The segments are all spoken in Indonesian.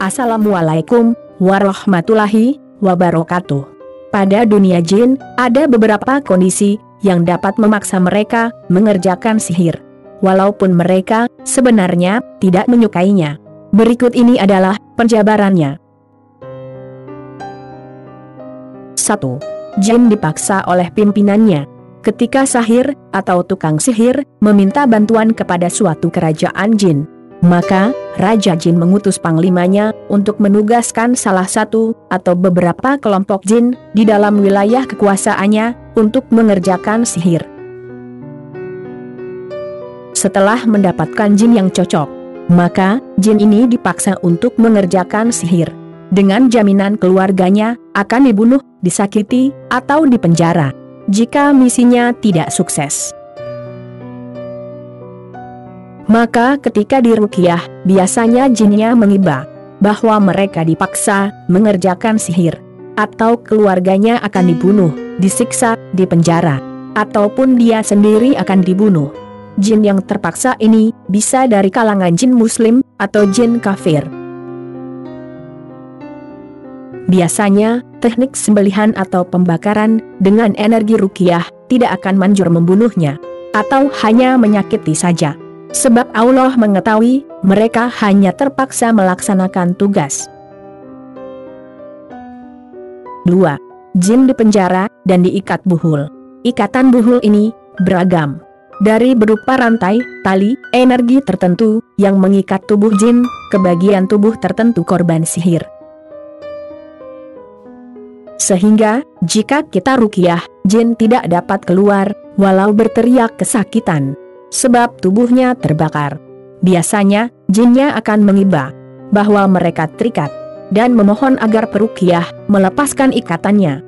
Assalamualaikum warahmatullahi wabarakatuh. Pada dunia jin, ada beberapa kondisi yang dapat memaksa mereka mengerjakan sihir, walaupun mereka sebenarnya tidak menyukainya. Berikut ini adalah penjabarannya. 1. Jin dipaksa oleh pimpinannya. Ketika sahir atau tukang sihir meminta bantuan kepada suatu kerajaan jin, maka Raja Jin mengutus panglimanya untuk menugaskan salah satu atau beberapa kelompok jin di dalam wilayah kekuasaannya untuk mengerjakan sihir. Setelah mendapatkan jin yang cocok, maka jin ini dipaksa untuk mengerjakan sihir, dengan jaminan keluarganya akan dibunuh, disakiti, atau dipenjara jika misinya tidak sukses. Maka ketika diruqyah, biasanya jinnya mengiba bahwa mereka dipaksa mengerjakan sihir, atau keluarganya akan dibunuh, disiksa, dipenjara, ataupun dia sendiri akan dibunuh. Jin yang terpaksa ini bisa dari kalangan jin muslim atau jin kafir. Biasanya, teknik sembelihan atau pembakaran dengan energi ruqyah tidak akan manjur membunuhnya, atau hanya menyakiti saja. Sebab Allah mengetahui mereka hanya terpaksa melaksanakan tugas. 2. Jin dipenjara dan diikat buhul. Ikatan buhul ini beragam, dari berupa rantai, tali, energi tertentu yang mengikat tubuh jin ke bagian tubuh tertentu korban sihir. Sehingga jika kita ruqyah, jin tidak dapat keluar walau berteriak kesakitan, sebab tubuhnya terbakar. Biasanya, jinnya akan mengiba bahwa mereka terikat, dan memohon agar peruqyah melepaskan ikatannya.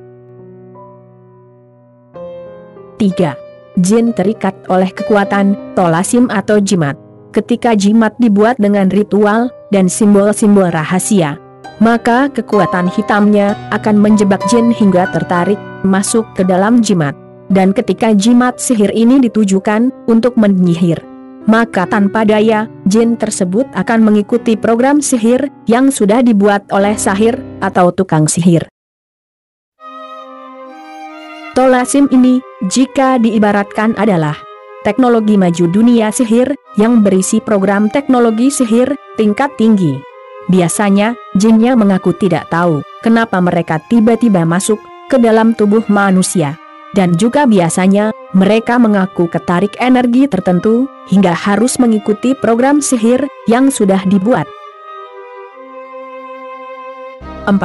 3. Jin terikat oleh kekuatan tolasim atau jimat. Ketika jimat dibuat dengan ritual dan simbol-simbol rahasia, maka kekuatan hitamnya akan menjebak jin hingga tertarik masuk ke dalam jimat. Dan ketika jimat sihir ini ditujukan untuk menyihir, maka tanpa daya, jin tersebut akan mengikuti program sihir yang sudah dibuat oleh sahir atau tukang sihir. Tolasim ini, jika diibaratkan adalah teknologi maju dunia sihir yang berisi program teknologi sihir tingkat tinggi. Biasanya, jinnya mengaku tidak tahu kenapa mereka tiba-tiba masuk ke dalam tubuh manusia. Dan juga biasanya, mereka mengaku ketarik energi tertentu, hingga harus mengikuti program sihir yang sudah dibuat. 4.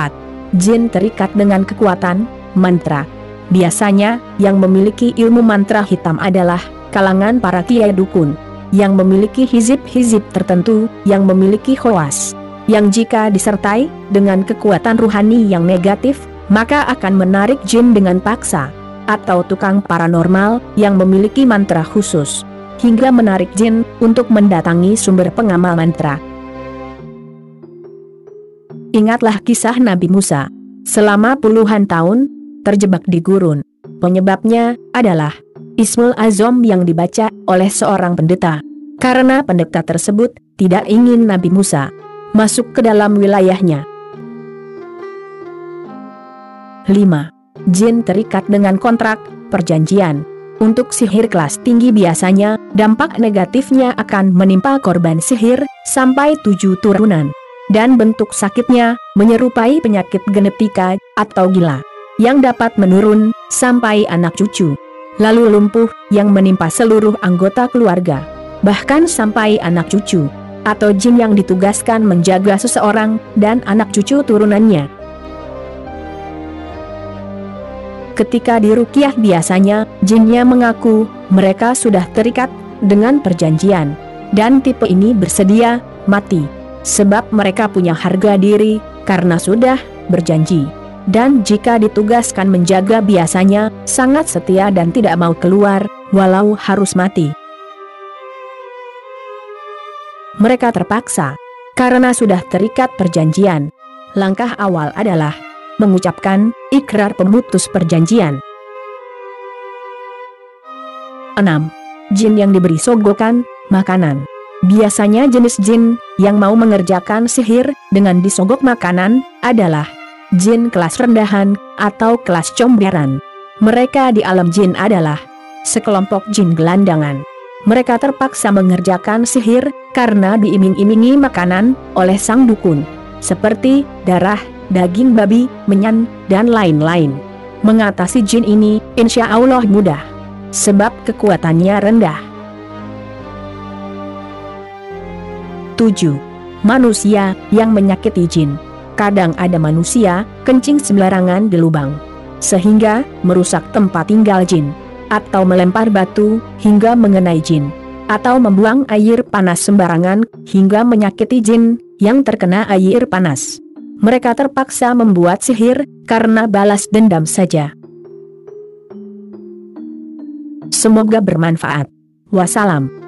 Jin terikat dengan kekuatan mantra. Biasanya, yang memiliki ilmu mantra hitam adalah kalangan para kiai dukun, yang memiliki hizib-hizib tertentu, yang memiliki khawas, yang jika disertai dengan kekuatan ruhani yang negatif, maka akan menarik jin dengan paksa, atau tukang paranormal yang memiliki mantra khusus, hingga menarik jin untuk mendatangi sumber pengamal mantra. Ingatlah kisah Nabi Musa, selama puluhan tahun, terjebak di gurun. Penyebabnya adalah Ismul Azam yang dibaca oleh seorang pendeta, karena pendeta tersebut tidak ingin Nabi Musa masuk ke dalam wilayahnya. 5. Jin terikat dengan kontrak, perjanjian. Untuk sihir kelas tinggi biasanya, dampak negatifnya akan menimpa korban sihir sampai 7 turunan. Dan bentuk sakitnya menyerupai penyakit genetika atau gila, yang dapat menurun sampai anak cucu. Lalu lumpuh yang menimpa seluruh anggota keluarga, bahkan sampai anak cucu, atau jin yang ditugaskan menjaga seseorang dan anak cucu turunannya. Ketika diruqyah biasanya, jinnya mengaku mereka sudah terikat dengan perjanjian, dan tipe ini bersedia mati, sebab mereka punya harga diri karena sudah berjanji. Dan jika ditugaskan menjaga biasanya sangat setia dan tidak mau keluar, walau harus mati. Mereka terpaksa, karena sudah terikat perjanjian. Langkah awal adalah mengucapkan ikrar pemutus perjanjian. 6. Jin yang diberi sogokan makanan. Biasanya jenis jin yang mau mengerjakan sihir dengan disogok makanan adalah jin kelas rendahan atau kelas comberan. Mereka di alam jin adalah sekelompok jin gelandangan. Mereka terpaksa mengerjakan sihir karena diiming-imingi makanan oleh sang dukun, seperti darah, daging babi, menyan, dan lain-lain. Mengatasi jin ini, insya Allah mudah, sebab kekuatannya rendah. 7. Manusia yang menyakiti jin. Kadang ada manusia kencing sembarangan di lubang, sehingga merusak tempat tinggal jin, atau melempar batu hingga mengenai jin, atau membuang air panas sembarangan hingga menyakiti jin yang terkena air panas. Mereka terpaksa membuat sihir karena balas dendam saja. Semoga bermanfaat. Wassalam.